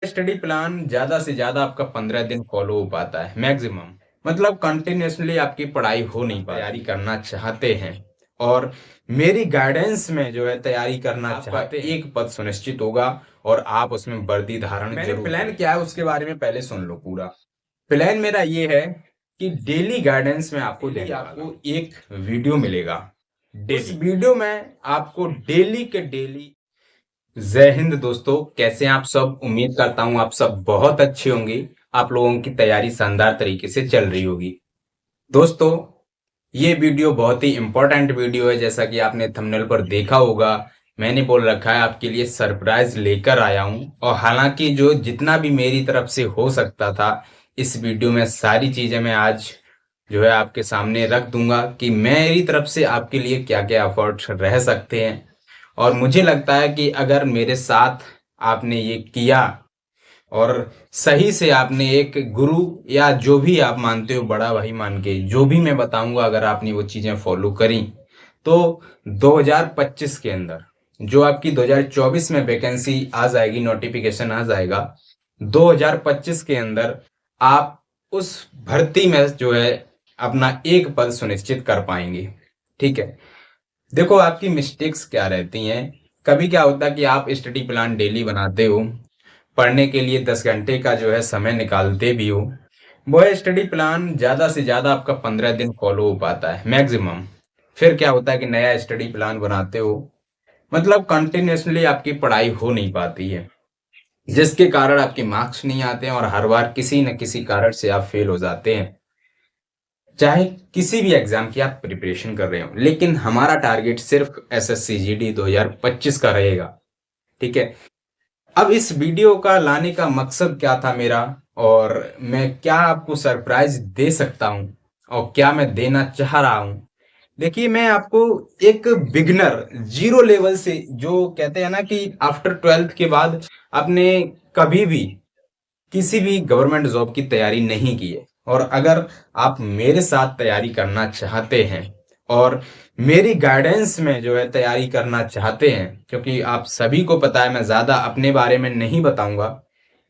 Study plan ज्यादा से ज्यादा आपका 15 दिन फॉलो हो पाता है मैक्सिमम। मतलब कंटिन्यूअसली आपकी पढ़ाई हो नहीं पाती। तैयारी करना चाहते हैं और मेरी गाइडेंस में जो है तैयारी करना चाहते हैं, एक पद सुनिश्चित होगा और आप उसमें वर्दी धारण मैंने प्लान क्या है उसके बारे में पहले सुन लो। पूरा प्लान मेरा ये है कि डेली गाइडेंस में आपको एक वीडियो मिलेगा। उस वीडियो में आपको डेली के डेली। जय हिंद दोस्तों, कैसे हैं आप सब। उम्मीद करता हूं आप सब बहुत अच्छे होंगे। आप लोगों की तैयारी शानदार तरीके से चल रही होगी। दोस्तों, ये वीडियो बहुत ही इंपॉर्टेंट वीडियो है। जैसा कि आपने थंबनेल पर देखा होगा, मैंने बोल रखा है आपके लिए सरप्राइज लेकर आया हूं। और हालांकि जो जितना भी मेरी तरफ से हो सकता था इस वीडियो में सारी चीजें मैं आज जो है आपके सामने रख दूंगा कि मेरी तरफ से आपके लिए क्या क्या एफर्ट्स रह सकते हैं। और मुझे लगता है कि अगर मेरे साथ आपने ये किया और सही से आपने एक गुरु या जो भी आप मानते हो बड़ा भाई मान के जो भी मैं बताऊंगा, अगर आपने वो चीजें फॉलो करी तो 2025 के अंदर जो आपकी 2024 में वैकेंसी आ जाएगी, नोटिफिकेशन आ जाएगा, 2025 के अंदर आप उस भर्ती में जो है अपना एक पद सुनिश्चित कर पाएंगे। ठीक है। देखो आपकी मिस्टेक्स क्या रहती हैं। कभी क्या होता है कि आप स्टडी प्लान डेली बनाते हो, पढ़ने के लिए 10 घंटे का जो है समय निकालते भी हो, वो स्टडी प्लान ज्यादा से ज्यादा आपका 15 दिन फॉलो हो पाता है मैक्सिमम। फिर क्या होता है कि नया स्टडी प्लान बनाते हो, मतलब कंटिन्यूअसली आपकी पढ़ाई हो नहीं पाती है, जिसके कारण आपके मार्क्स नहीं आते हैं और हर बार किसी न किसी कारण से आप फेल हो जाते हैं। चाहे किसी भी एग्जाम की आप प्रिपरेशन कर रहे हो, लेकिन हमारा टारगेट सिर्फ एसएससी जीडी 2025 का रहेगा। ठीक है। अब इस वीडियो का लाने का मकसद क्या था मेरा, और मैं क्या आपको सरप्राइज दे सकता हूं और क्या मैं देना चाह रहा हूं। देखिए, मैं आपको एक बिगनर जीरो लेवल से, जो कहते हैं ना कि आफ्टर 12th के बाद आपने कभी भी किसी भी गवर्नमेंट जॉब की तैयारी नहीं की है, और अगर आप मेरे साथ तैयारी करना चाहते हैं और मेरी गाइडेंस में जो है तैयारी करना चाहते हैं, क्योंकि आप सभी को पता है मैं ज़्यादा अपने बारे में नहीं बताऊंगा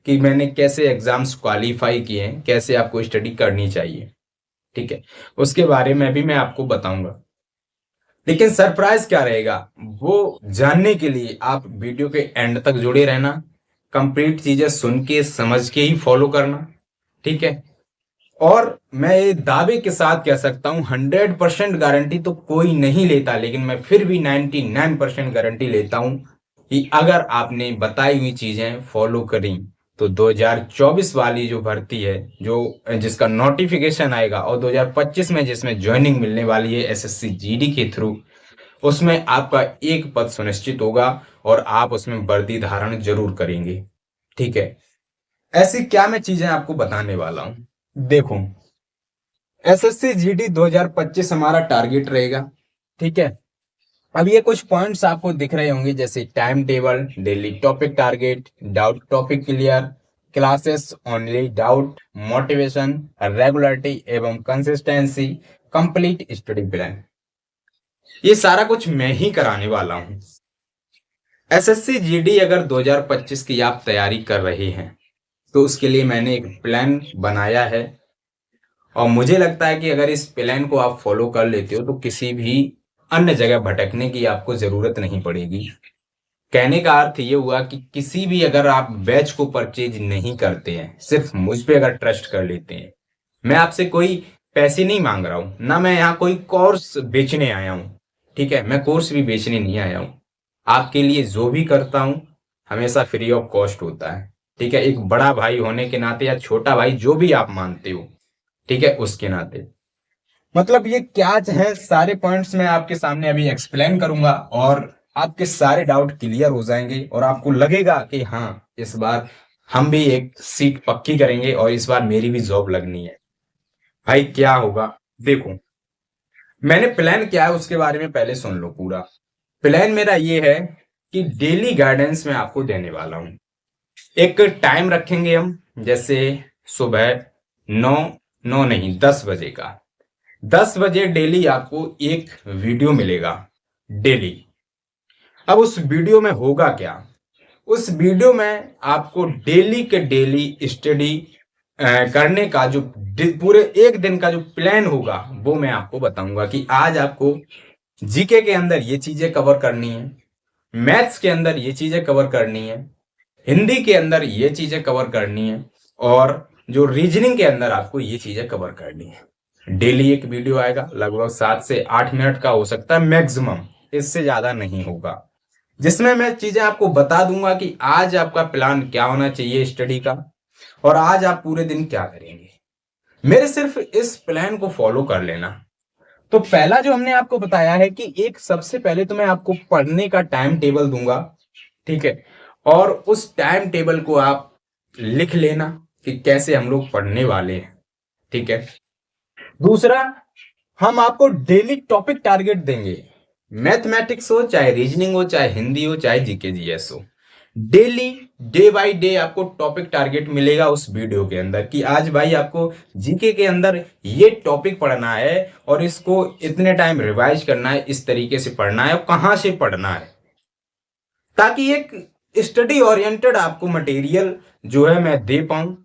कि मैंने कैसे एग्जाम्स क्वालिफाई किए हैं, कैसे आपको स्टडी करनी चाहिए। ठीक है। उसके बारे में भी मैं आपको बताऊंगा, लेकिन सरप्राइज क्या रहेगा वो जानने के लिए आप वीडियो के एंड तक जुड़े रहना। कंप्लीट चीजें सुन के समझ के ही फॉलो करना। ठीक है। और मैं ये दावे के साथ कह सकता हूं, 100% गारंटी तो कोई नहीं लेता, लेकिन मैं फिर भी 99% गारंटी लेता हूं कि अगर आपने बताई हुई चीजें फॉलो करी तो 2024 वाली जो भर्ती है, जो जिसका नोटिफिकेशन आएगा, और 2025 में जिसमें ज्वाइनिंग मिलने वाली है एसएससी जीडी के थ्रू, उसमें आपका एक पद सुनिश्चित होगा और आप उसमें वर्दी धारण जरूर करेंगे। ठीक है। ऐसी क्या मैं चीजें आपको बताने वाला हूं। देखो, एसएससी जीडी 2025 हमारा टारगेट रहेगा। ठीक है। अब ये कुछ पॉइंट्स आपको दिख रहे होंगे, जैसे time table, daily topic target, doubt topic clear, classes only doubt, motivation, regularity एवं कंसिस्टेंसी, कंप्लीट स्टडी प्लान। ये सारा कुछ मैं ही कराने वाला हूं। एसएससी जीडी अगर 2025 की आप तैयारी कर रहे हैं तो उसके लिए मैंने एक प्लान बनाया है, और मुझे लगता है कि अगर इस प्लान को आप फॉलो कर लेते हो तो किसी भी अन्य जगह भटकने की आपको जरूरत नहीं पड़ेगी। कहने का अर्थ ये हुआ कि किसी भी अगर आप बैच को परचेज नहीं करते हैं, सिर्फ मुझ पे अगर ट्रस्ट कर लेते हैं, मैं आपसे कोई पैसे नहीं मांग रहा हूं, ना मैं यहाँ कोई कोर्स बेचने आया हूं। ठीक है। मैं कोर्स भी बेचने नहीं आया हूं। आपके लिए जो भी करता हूं हमेशा फ्री ऑफ कॉस्ट होता है। ठीक है। एक बड़ा भाई होने के नाते, या छोटा भाई जो भी आप मानते हो, ठीक है, उसके नाते। मतलब ये क्या है, सारे पॉइंट्स मैं आपके सामने अभी एक्सप्लेन करूंगा और आपके सारे डाउट क्लियर हो जाएंगे और आपको लगेगा कि हाँ, इस बार हम भी एक सीट पक्की करेंगे और इस बार मेरी भी जॉब लगनी है। भाई क्या होगा, देखो, मैंने प्लान क्या है उसके बारे में पहले सुन लो। पूरा प्लान मेरा ये है कि डेली गाइडेंस में आपको देने वाला हूं। एक टाइम रखेंगे हम, जैसे सुबह 10 बजे का। 10 बजे डेली आपको एक वीडियो मिलेगा डेली। अब उस वीडियो में होगा क्या, उस वीडियो में आपको डेली के डेली स्टडी करने का जो पूरे एक दिन का जो प्लान होगा वो मैं आपको बताऊंगा कि आज आपको जीके के अंदर ये चीजें कवर करनी है, मैथ्स के अंदर ये चीजें कवर करनी है, हिंदी के अंदर ये चीजें कवर करनी है, और जो रीजनिंग के अंदर आपको ये चीजें कवर करनी है। डेली एक वीडियो आएगा, लगभग 7 से 8 मिनट का हो सकता है मैक्सिमम, इससे ज्यादा नहीं होगा, जिसमें मैं चीजें आपको बता दूंगा कि आज आपका प्लान क्या होना चाहिए स्टडी का, और आज आप पूरे दिन क्या करेंगे। मेरे सिर्फ इस प्लान को फॉलो कर लेना। तो पहला जो हमने आपको बताया है कि एक सबसे पहले तो मैं आपको पढ़ने का टाइम टेबल दूंगा, ठीक है, और उस टाइम टेबल को आप लिख लेना कि कैसे हम लोग पढ़ने वाले हैं, ठीक है। दूसरा, हम आपको डेली टॉपिक टारगेट देंगे, मैथमेटिक्स हो, चाहे रीजनिंग हो, चाहे हिंदी हो, चाहे जीके जीएस हो। डेली डे बाय डे आपको टॉपिक टारगेट मिलेगा उस वीडियो के अंदर कि आज भाई आपको जीके के अंदर ये टॉपिक पढ़ना है और इसको इतने टाइम रिवाइज करना है, इस तरीके से पढ़ना है और कहां से पढ़ना है, ताकि एक स्टडी ओरिएंटेड आपको मटेरियल जो है मैं दे पाऊं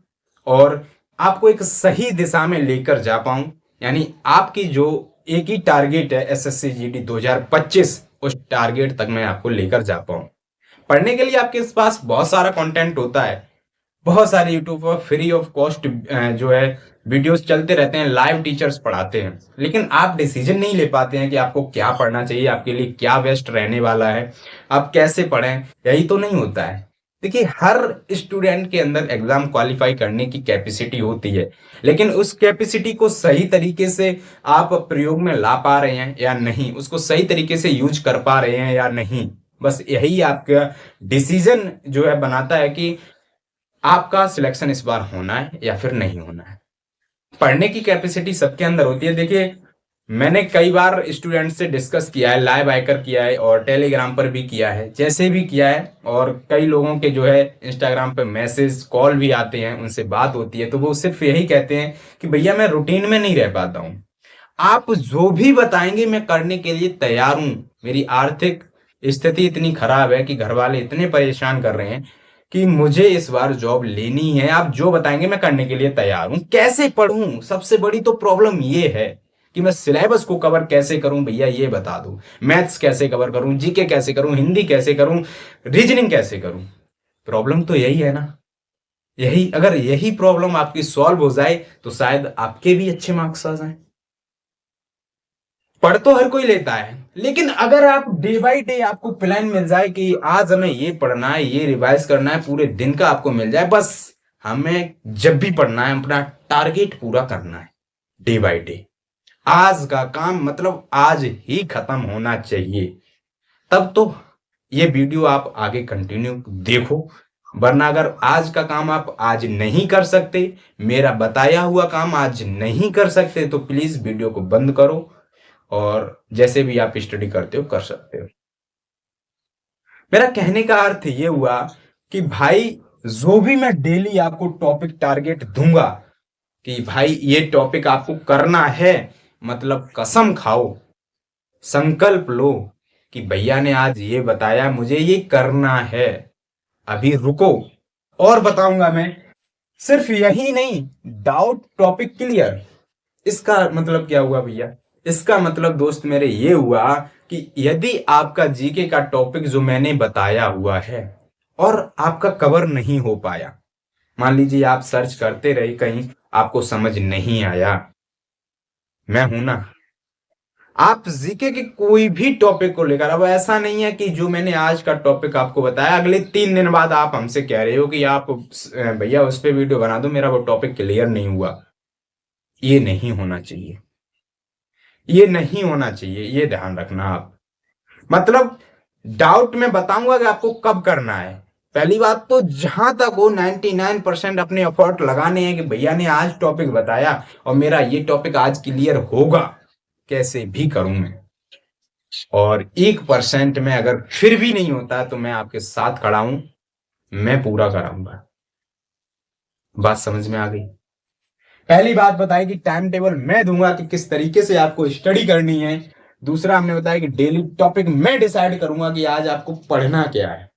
और आपको एक सही दिशा में लेकर जा पाऊं। यानी आपकी जो एक ही टारगेट है एसएससी जीडी 2025, उस टारगेट तक मैं आपको लेकर जा पाऊं। पढ़ने के लिए आपके पास बहुत सारा कंटेंट होता है, बहुत सारे यूट्यूब पर फ्री ऑफ कॉस्ट जो है वीडियोस चलते रहते हैं, लाइव टीचर्स पढ़ाते हैं, लेकिन आप डिसीजन नहीं ले पाते हैं कि आपको क्या पढ़ना चाहिए, आपके लिए क्या बेस्ट रहने वाला है, आप कैसे पढ़ें। यही तो नहीं होता है। देखिए, हर स्टूडेंट के अंदर एग्जाम क्वालिफाई करने की कैपेसिटी होती है, लेकिन उस कैपेसिटी को सही तरीके से आप प्रयोग में ला पा रहे हैं या नहीं, उसको सही तरीके से यूज कर पा रहे हैं या नहीं, बस यही आपका डिसीजन जो है बनाता है कि आपका सिलेक्शन इस बार होना है या फिर नहीं होना है। पढ़ने की कैपेसिटी सबके अंदर होती है। देखिए, मैंने कई बार स्टूडेंट से डिस्कस किया है, लाइव आकर किया है और टेलीग्राम पर भी किया है, जैसे भी किया है, और कई लोगों के जो है इंस्टाग्राम पे मैसेज कॉल भी आते हैं, उनसे बात होती है, तो वो सिर्फ यही कहते हैं कि भैया मैं रूटीन में नहीं रह पाता हूँ, आप जो भी बताएंगे मैं करने के लिए तैयार हूं। मेरी आर्थिक स्थिति इतनी खराब है कि घर वाले इतने परेशान कर रहे हैं कि मुझे इस बार जॉब लेनी है, आप जो बताएंगे मैं करने के लिए तैयार हूं। कैसे पढ़ूं, सबसे बड़ी तो प्रॉब्लम ये है कि मैं सिलेबस को कवर कैसे करूं, भैया ये बता दो। मैथ्स कैसे कवर करूं, जीके कैसे करूं, हिंदी कैसे करूं, रीजनिंग कैसे करूं। प्रॉब्लम तो यही है ना। अगर यही प्रॉब्लम आपकी सॉल्व हो जाए तो शायद आपके भी अच्छे मार्क्स आ जाए। पढ़ तो हर कोई लेता है, लेकिन अगर आप डे बाय डे आपको प्लान मिल जाए कि आज हमें ये पढ़ना है, ये रिवाइज करना है, पूरे दिन का आपको मिल जाए, बस हमें जब भी पढ़ना है अपना टारगेट पूरा करना है डे बाय डे, आज का काम मतलब आज ही खत्म होना चाहिए, तब तो ये वीडियो आप आगे कंटिन्यू देखो। वरना अगर आज का काम आप आज नहीं कर सकते, मेरा बताया हुआ काम आज नहीं कर सकते, तो प्लीज वीडियो को बंद करो और जैसे भी आप स्टडी करते हो कर सकते हो। मेरा कहने का अर्थ ये हुआ कि भाई जो भी मैं डेली आपको टॉपिक टारगेट दूंगा कि भाई ये टॉपिक आपको करना है, मतलब कसम खाओ, संकल्प लो कि भैया ने आज ये बताया, मुझे ये करना है, अभी रुको और बताऊंगा मैं। सिर्फ यही नहीं, डाउट टॉपिक क्लियर, इसका मतलब क्या हुआ भैया? इसका मतलब दोस्त मेरे ये हुआ कि यदि आपका जीके का टॉपिक जो मैंने बताया हुआ है और आपका कवर नहीं हो पाया, मान लीजिए आप सर्च करते रहे, कहीं आपको समझ नहीं आया, मैं हूं ना। आप जीके के कोई भी टॉपिक को लेकर, अब ऐसा नहीं है कि जो मैंने आज का टॉपिक आपको बताया अगले 3 दिन बाद आप हमसे कह रहे हो कि आप भैया उस पर वीडियो बना दो, मेरा वो टॉपिक क्लियर नहीं हुआ। ये नहीं होना चाहिए, ये नहीं होना चाहिए, ये ध्यान रखना आप। मतलब डाउट में बताऊंगा कि आपको कब करना है। पहली बात तो जहां तक हो 99% अपने एफर्ट लगाने हैं कि भैया ने आज टॉपिक बताया और मेरा ये टॉपिक आज क्लियर होगा, कैसे भी करूं मैं। और 1% में अगर फिर भी नहीं होता तो मैं आपके साथ खड़ा हूं, मैं पूरा कराऊंगा। बात समझ में आ गई? पहली बात बताई कि टाइम टेबल मैं दूंगा कि किस तरीके से आपको स्टडी करनी है। दूसरा हमने बताया कि डेली टॉपिक मैं डिसाइड करूंगा कि आज आपको पढ़ना क्या है।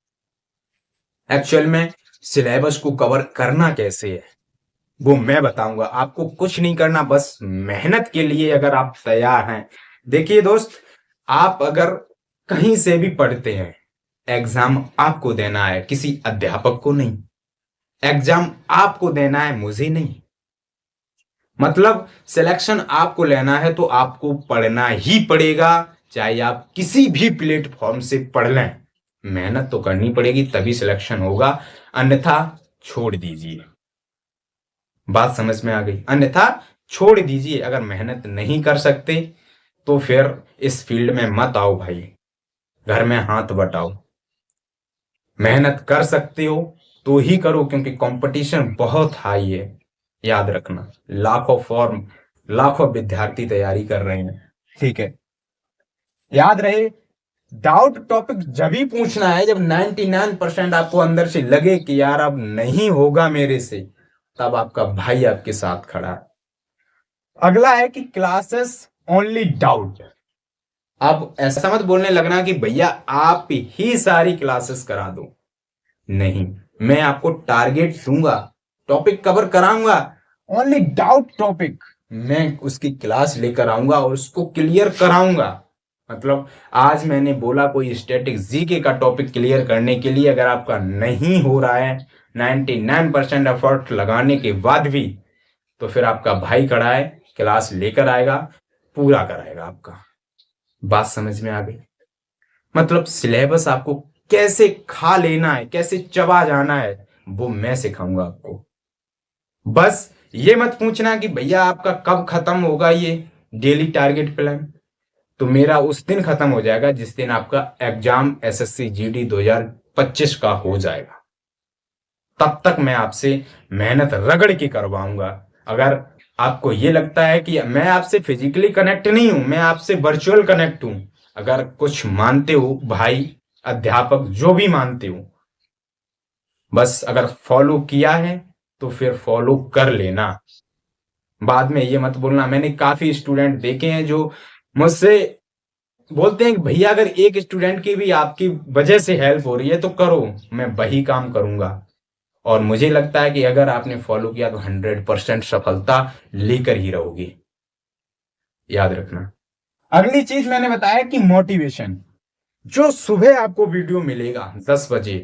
एक्चुअल में सिलेबस को कवर करना कैसे है वो मैं बताऊंगा। आपको कुछ नहीं करना, बस मेहनत के लिए अगर आप तैयार हैं। देखिए दोस्त, आप अगर कहीं से भी पढ़ते हैं, एग्जाम आपको देना है, किसी अध्यापक को नहीं। एग्जाम आपको देना है, मुझे नहीं। मतलब सिलेक्शन आपको लेना है तो आपको पढ़ना ही पड़ेगा, चाहे आप किसी भी प्लेटफॉर्म से पढ़ लें। मेहनत तो करनी पड़ेगी, तभी सिलेक्शन होगा, अन्यथा छोड़ दीजिए। बात समझ में आ गई? अन्यथा छोड़ दीजिए। अगर मेहनत नहीं कर सकते तो फिर इस फील्ड में मत आओ भाई, घर में हाथ बटाओ। मेहनत कर सकते हो तो ही करो, क्योंकि कंपटीशन बहुत हाई है। याद रखना, लाखों फॉर्म, लाखों विद्यार्थी तैयारी कर रहे हैं। ठीक है, याद रहे, डाउट टॉपिक जब भी पूछना है जब 99% आपको अंदर से लगे कि यार अब नहीं होगा मेरे से, तब आपका भाई आपके साथ खड़ा है। अगला है कि क्लासेस ओनली डाउट। अब ऐसा मत बोलने लगना कि भैया आप ही सारी क्लासेस करा दो। नहीं, मैं आपको टारगेट दूंगा, टॉपिक कवर कराऊंगा, ओनली डाउट टॉपिक मैं उसकी क्लास लेकर आऊंगा और उसको क्लियर कराऊंगा। मतलब आज मैंने बोला कोई स्टैटिक जीके का टॉपिक क्लियर करने के लिए, अगर आपका नहीं हो रहा है 99% एफर्ट लगाने के बाद भी, तो फिर आपका भाई खड़ा है, क्लास लेकर आएगा, पूरा कराएगा आपका। बात समझ में आ गई? मतलब सिलेबस आपको कैसे खा लेना है, कैसे चबा जाना है, वो मैं सिखाऊंगा आपको। बस ये मत पूछना कि भैया आपका कब खत्म होगा ये डेली टारगेट प्लान। तो मेरा उस दिन खत्म हो जाएगा जिस दिन आपका एग्जाम एसएससी जीडी 2025 का हो जाएगा। तब तक मैं आपसे मेहनत रगड़ के करवाऊंगा। अगर आपको ये लगता है कि मैं आपसे फिजिकली कनेक्ट नहीं हूं, मैं आपसे वर्चुअल कनेक्ट हूं, अगर कुछ मानते हो भाई, अध्यापक जो भी मानते हो, बस अगर फॉलो किया है तो फिर फॉलो कर लेना। बाद में ये मत बोलना। मैंने काफी स्टूडेंट देखे हैं जो मुझसे बोलते हैं कि भैया अगर एक स्टूडेंट की भी आपकी वजह से हेल्प हो रही है तो करो, मैं वही काम करूंगा। और मुझे लगता है कि अगर आपने फॉलो किया तो 100% सफलता लेकर ही रहोगे। याद रखना। अगली चीज मैंने बताया कि मोटिवेशन। जो सुबह आपको वीडियो मिलेगा 10 बजे,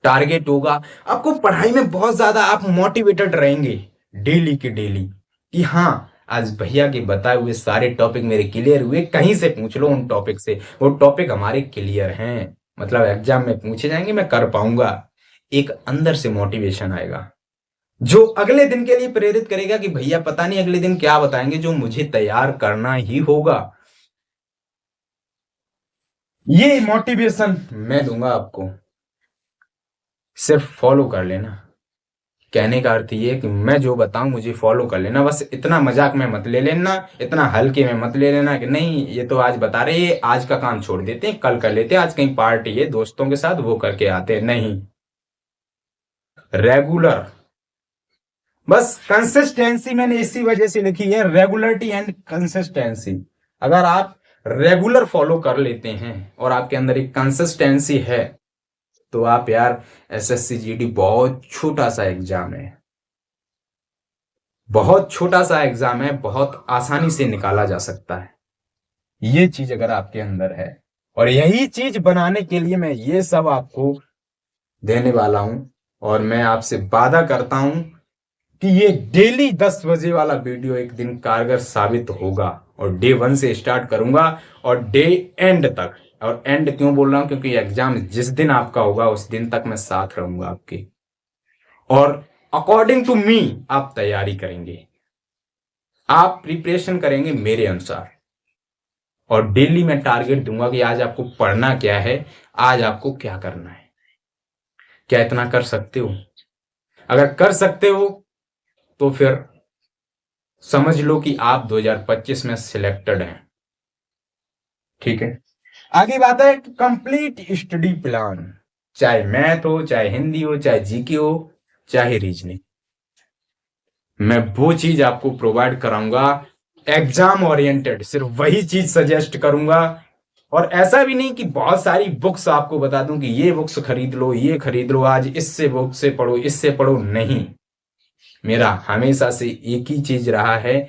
टारगेट होगा, आपको पढ़ाई में बहुत ज्यादा आप मोटिवेटेड रहेंगे डेली के डेली, कि हाँ आज भैया के बताए हुए सारे टॉपिक मेरे क्लियर हुए, कहीं से पूछ लो उन टॉपिक से, वो टॉपिक हमारे क्लियर हैं, मतलब एग्जाम में पूछे जाएंगे, मैं कर पाऊंगा। एक अंदर से मोटिवेशन आएगा जो अगले दिन के लिए प्रेरित करेगा कि भैया पता नहीं अगले दिन क्या बताएंगे, जो मुझे तैयार करना ही होगा। ये मोटिवेशन मैं दूंगा आपको, सिर्फ फॉलो कर लेना। कहने का अर्थ ये कि मैं जो बताऊं मुझे फॉलो कर लेना। बस इतना मजाक में मत ले लेना, इतना हल्के में मत ले लेना कि नहीं ये तो आज बता रहे हैं, आज का काम छोड़ देते हैं, कल कर लेते हैं, आज कहीं पार्टी है दोस्तों के साथ वो करके आते हैं। नहीं, रेगुलर, बस कंसिस्टेंसी मैंने इसी वजह से लिखी है, रेगुलरिटी एंड कंसिस्टेंसी। अगर आप रेगुलर फॉलो कर लेते हैं और आपके अंदर एक कंसिस्टेंसी है तो आप यार, एसएससी जीडी बहुत छोटा सा एग्जाम है, बहुत छोटा सा एग्जाम है, बहुत आसानी से निकाला जा सकता है। ये चीज अगर आपके अंदर है, और यही चीज बनाने के लिए मैं ये सब आपको देने वाला हूं, और मैं आपसे वादा करता हूं कि ये डेली 10 बजे वाला वीडियो एक दिन कारगर साबित होगा। और डे 1 से स्टार्ट करूंगा और डे एंड तक। और एंड क्यों बोल रहा हूं, क्योंकि एग्जाम जिस दिन आपका होगा उस दिन तक मैं साथ रहूंगा आपके, और अकॉर्डिंग टू मी आप तैयारी करेंगे, आप प्रिपरेशन करेंगे मेरे अनुसार। और डेली मैं टारगेट दूंगा कि आज आपको पढ़ना क्या है, आज आपको क्या करना है। क्या इतना कर सकते हो? अगर कर सकते हो तो फिर समझ लो कि आप 2025 में सिलेक्टेड हैं। ठीक है, आगे बात है कंप्लीट स्टडी प्लान। चाहे मैथ हो, चाहे हिंदी हो, चाहे जीके हो, चाहे रीजनिंग, मैं वो चीज आपको प्रोवाइड कराऊंगा। एग्जाम ओरिएंटेड सिर्फ वही चीज सजेस्ट करूंगा, और ऐसा भी नहीं कि बहुत सारी बुक्स आपको बता दूं कि ये बुक्स खरीद लो, ये खरीद लो, आज इससे बुक से पढ़ो, इससे पढ़ो, नहीं। मेरा हमेशा से एक ही चीज रहा है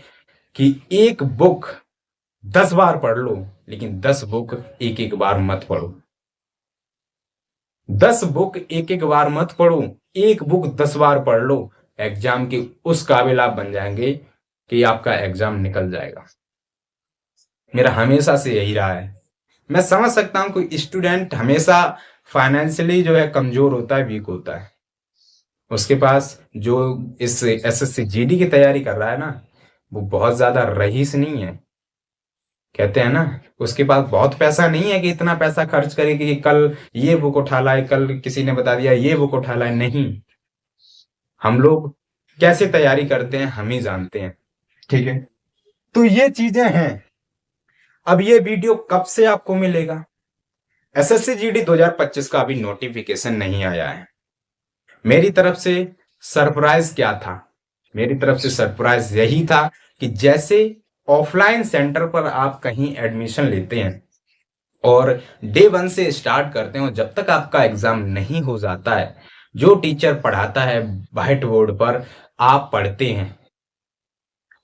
कि एक बुक 10 बार पढ़ लो, लेकिन 10 बुक एक एक बार मत पढ़ो। 10 बुक एक एक बार मत पढ़ो, एक बुक 10 बार पढ़ लो। एग्जाम के उस काबिल आप बन जाएंगे कि आपका एग्जाम निकल जाएगा। मेरा हमेशा से यही रहा है। मैं समझ सकता हूं कोई स्टूडेंट हमेशा फाइनेंशियली जो है कमजोर होता है, वीक होता है। उसके पास जो इस एसएससी जीडी की तैयारी कर रहा है ना, वो बहुत ज्यादा रईस नहीं है। कहते हैं ना, उसके पास बहुत पैसा नहीं है कि इतना पैसा खर्च करे कि कल ये बुक उठा लाए, कल किसी ने बता दिया ये बुक उठा लाए। नहीं, हम लोग कैसे तैयारी करते हैं हम ही जानते हैं। ठीक है, तो ये चीजें हैं। अब ये वीडियो कब से आपको मिलेगा? एसएससी जीडी 2025 का अभी नोटिफिकेशन नहीं आया है। मेरी तरफ से सरप्राइज क्या था? मेरी तरफ से सरप्राइज यही था कि जैसे ऑफलाइन सेंटर पर आप कहीं एडमिशन लेते हैं और डे 1 से स्टार्ट करते हैं और जब तक आपका एग्जाम नहीं हो जाता है, जो टीचर पढ़ाता है व्हाइट बोर्ड पर आप पढ़ते हैं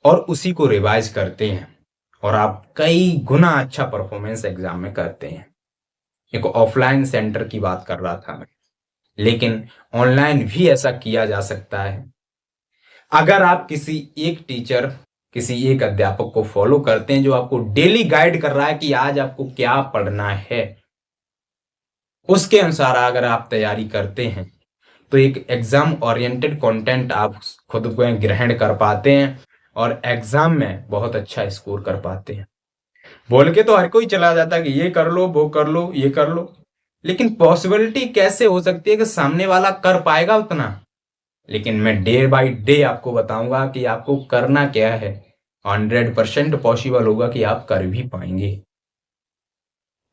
और उसी को रिवाइज करते हैं और आप कई गुना अच्छा परफॉर्मेंस एग्जाम में करते हैं। एक ऑफलाइन सेंटर की बात कर रहा था मैं, लेकिन ऑनलाइन भी ऐसा किया जा सकता है। अगर आप किसी एक टीचर, किसी एक अध्यापक को फॉलो करते हैं जो आपको डेली गाइड कर रहा है कि आज आपको क्या पढ़ना है, उसके अनुसार अगर आप तैयारी करते हैं तो एक एग्जाम ओरिएंटेड कंटेंट आप खुद को ग्रहण कर पाते हैं और एग्जाम में बहुत अच्छा स्कोर कर पाते हैं। बोल के तो हर कोई चला जाता है कि ये कर लो, वो कर लो, ये कर लो, लेकिन पॉसिबिलिटी कैसे हो सकती है कि सामने वाला कर पाएगा उतना? लेकिन मैं डे बाय डे आपको बताऊंगा कि आपको करना क्या है। 100% पॉसिबल होगा कि आप कर भी पाएंगे।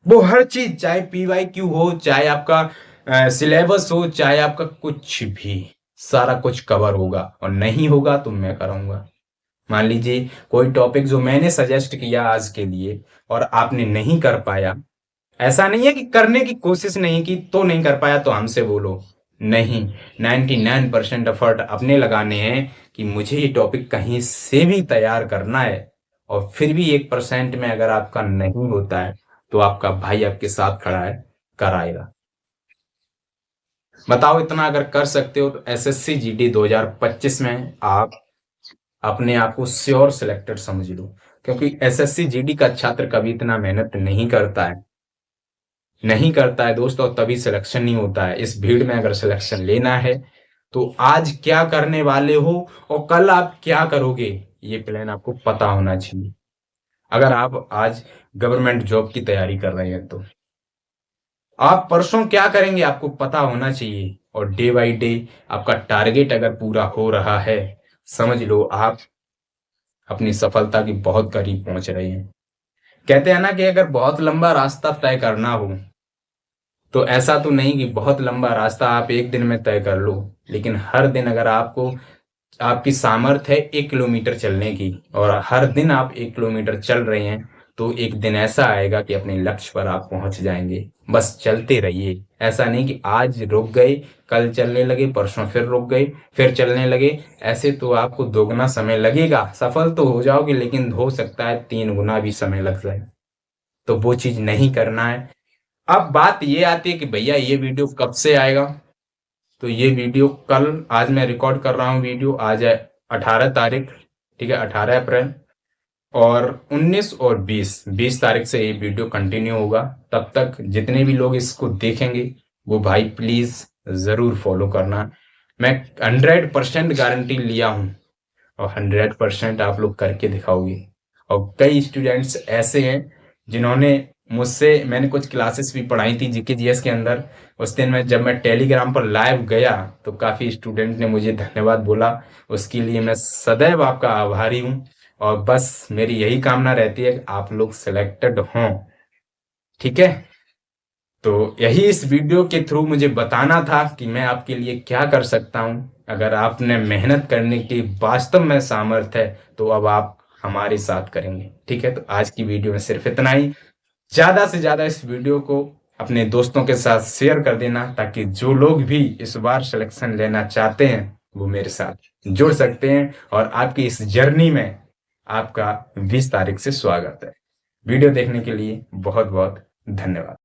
वो हर चीज, चाहे PYQ हो, चाहे आपका सिलेबस हो, चाहे आपका कुछ भी, सारा कुछ कवर होगा। और नहीं होगा तो मैं कराऊंगा। मान लीजिए कोई टॉपिक जो मैंने सजेस्ट किया आज के लिए और आपने नहीं कर पाया, ऐसा नहीं है कि करने की कोशिश नहीं की तो नहीं कर पाया तो हमसे बोलो, नहीं। 99% एफर्ट अपने लगाने हैं कि मुझे ये टॉपिक कहीं से भी तैयार करना है। और फिर भी 1% में अगर आपका नहीं होता है तो आपका भाई आपके साथ खड़ा है, कराएगा। बताओ, इतना अगर कर सकते हो तो एसएससी जीडी 2025 में आप अपने आप को श्योर सिलेक्टेड समझ लो। क्योंकि एसएससी जीडी का छात्र कभी इतना मेहनत नहीं करता है, नहीं करता है दोस्तों, तभी सिलेक्शन नहीं होता है। इस भीड़ में अगर सिलेक्शन लेना है तो आज क्या करने वाले हो और कल आप क्या करोगे, ये प्लान आपको पता होना चाहिए। अगर आप आज गवर्नमेंट जॉब की तैयारी कर रहे हैं तो आप परसों क्या करेंगे आपको पता होना चाहिए। और डे बाय डे आपका टारगेट अगर पूरा हो रहा है, समझ लो आप अपनी सफलता की बहुत करीब पहुंच रहे हैं। कहते हैं ना कि अगर बहुत लंबा रास्ता तय करना हो तो ऐसा तो नहीं कि बहुत लंबा रास्ता आप एक दिन में तय कर लो, लेकिन हर दिन अगर आपको, आपकी सामर्थ्य है 1 किलोमीटर चलने की और हर दिन आप 1 किलोमीटर चल रहे हैं, तो एक दिन ऐसा आएगा कि अपने लक्ष्य पर आप पहुंच जाएंगे। बस चलते रहिए। ऐसा नहीं कि आज रुक गए, कल चलने लगे, परसों फिर रुक गए, फिर चलने लगे। ऐसे तो आपको दोगुना समय लगेगा। सफल तो हो जाओगे, लेकिन हो सकता है 3 गुना भी समय लग जाए। तो वो चीज नहीं करना है। अब बात ये आती है कि भैया ये वीडियो कब से आएगा? तो ये वीडियो कल, आज मैं रिकॉर्ड कर रहा हूँ वीडियो, आज है 18 तारीख, ठीक है, 18 अप्रैल। और 19 और 20 तारीख से ये वीडियो कंटिन्यू होगा। तब तक जितने भी लोग इसको देखेंगे वो भाई प्लीज जरूर फॉलो करना। मैं 100% गारंटी लिया हूँ और 100% आप लोग करके दिखाओगे। और कई स्टूडेंट्स ऐसे हैं जिन्होंने मुझसे, मैंने कुछ क्लासेस भी पढ़ाई थी जीके जीएस के अंदर। उस दिन मैं जब मैं टेलीग्राम पर लाइव गया तो काफी स्टूडेंट ने मुझे धन्यवाद बोला। उसके लिए मैं सदैव आपका आभारी हूँ। और बस मेरी यही कामना रहती है कि आप लोग सिलेक्टेड हों। ठीक है, तो यही इस वीडियो के थ्रू मुझे बताना था कि मैं आपके लिए क्या कर सकता हूं। अगर आपने मेहनत करने की वास्तव में सामर्थ्य है तो अब आप हमारे साथ करेंगे। ठीक है, तो आज की वीडियो में सिर्फ इतना ही। ज़्यादा से ज़्यादा इस वीडियो को अपने दोस्तों के साथ शेयर कर देना, ताकि जो लोग भी इस बार सिलेक्शन लेना चाहते हैं वो मेरे साथ जुड़ सकते हैं, और आपकी इस जर्नी में आपका 20 तारीख से स्वागत है। वीडियो देखने के लिए बहुत बहुत धन्यवाद।